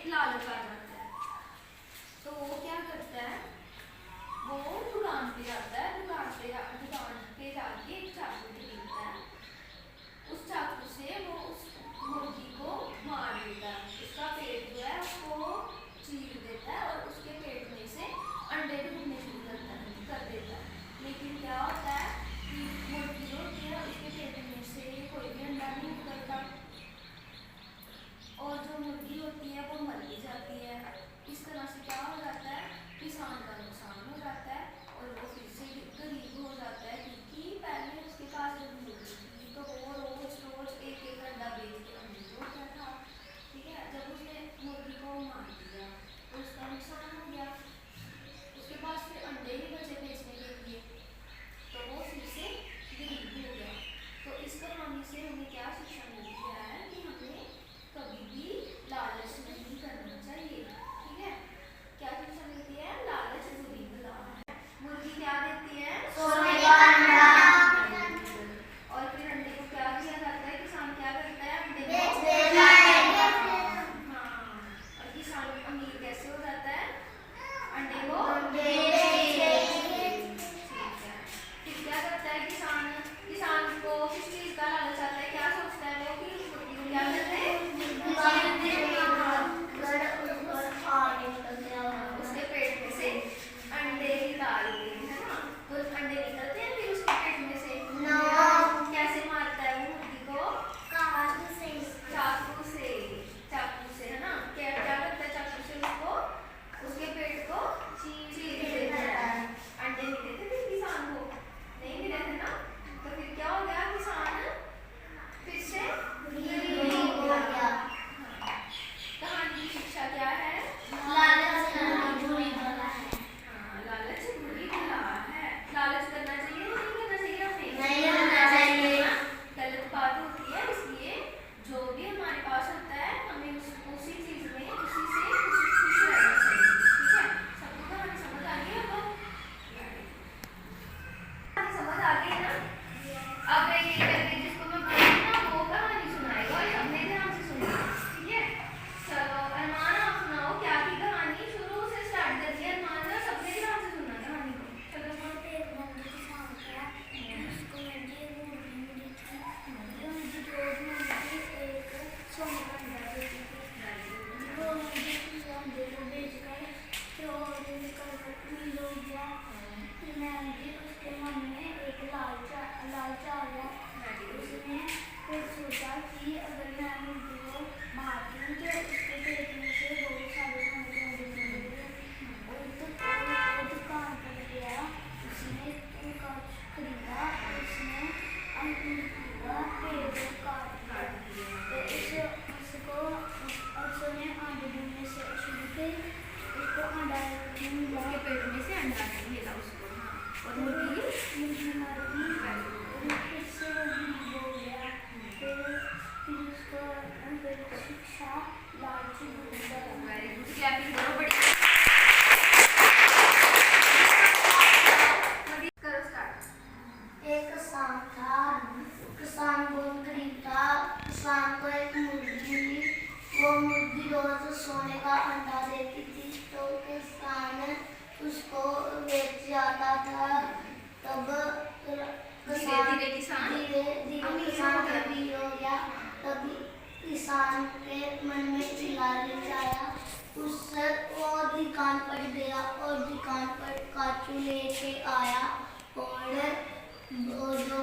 लालच आ जाता है। तो वो क्या करता है, वो दुकान पे जाता है, दुकान पे जाके एक चाकू खरीदता है। उस चाकू से वो उस मुर्गी को मार देता है, उसका पेट जो है उसको चीर देता है और उसके पेट में से अंडे ढूंढने शुरू कर देता है। लेकिन क्या होता है कि मुर्गी जो होती है उसके पेट में से कोई भी अंडा नहीं निकलता और जो मुर्गी होती है वो मर भी जाती है। इस तरह से क्या हो जाता है, किसान का नुकसान हो जाता है और वो फिर से गरीब हो जाता है, क्योंकि पहले उसके पास जब मुर्गी थी तो वो रोज रोज एक एक अंडा बेच के अंडे जोड़ता था। ठीक है, जब उसने मुर्गी को मार दिया तो उसका नुकसान हो गया, उसके पास फिर अंडे ही बचे बेचने के लिए, तो वो फिर से गरीब हो गया। तो इस कहानी से हमें क्या शिक्षा मिलती है कि हमें कभी भी लालच नहीं करना चाहिए। ठीक है, क्या शिक्षा मिलती है, लालच बुरी बला है। मुर्गी क्या देती है, सोने का अंडा। और फिर अंडे को क्या किया जाता है, किसान क्या करता है, अंडे को बेच देता है। हाँ, और किसान अमीर कैसे हो जाता है, अंडे को बेच के। ठीक है, फिर क्या करता है किसान, किसान को किस चीज का लालच आता है, क्या सोचता है वो कि मुर्गी को क्या करते हैं, उसके पेट में से अंडे निकाल दे, है ना। तो अंडे निकलते हैं फिर उसके पेट में से। कैसे मारता है वो मुर्गी को, चाकू से, है ना। क्या क्या करता है, चाकू से उसको उसके पेट को चीर देता है। अंडे मिले थे फिर किसान को, नहीं मिले थे ना, तो फिर क्या हो गया, किसान फिर से गरीब हो गया। कहानी की शिक्षा क्या है, लालच बुरी बला है। हाँ, लालच बुरी बला है। लालच करना चाहिए नहीं करना चाहिए, हमें नहीं करना चाहिए, गलत बात होती है। इसलिए जो भी हमारे पास होता है हमें उसी चीज में उसी से खुश रहना चाहिए। ठीक है, सबको कहानी समझ आ गई, अब समझ आ गई ना। अब एक एक करके जिसको मैं बोलूँ ना वो कहानी सुनाएगा और सबने ध्यान से सुनना। ठीक है, चलो अरमान आप सुनाओ क्या की कहानी, शुरू से स्टार्ट करिए अरमान, जरा सबने ध्यान से सुनना कहानी को। चलो उसके पेट में से अंडा नहीं मिला उसको। हाँ, और मुर्गी वेरी गुड, क्लैपिंग करो बड़ी करो स्टार्ट। एक किसान था, किसान बहुत गरीब था। किसान को एक मुर्गी मिली, वो मुर्गी रोज सोने का अंडा देती थी, तो किसान उसको बेच जाता था। तब धीरे धीरे किसान अमीर हो गया। तभी किसान के मन में लालच आया, उससे वो दुकान पर गया और दुकान पर काजू लेके आया और वो जो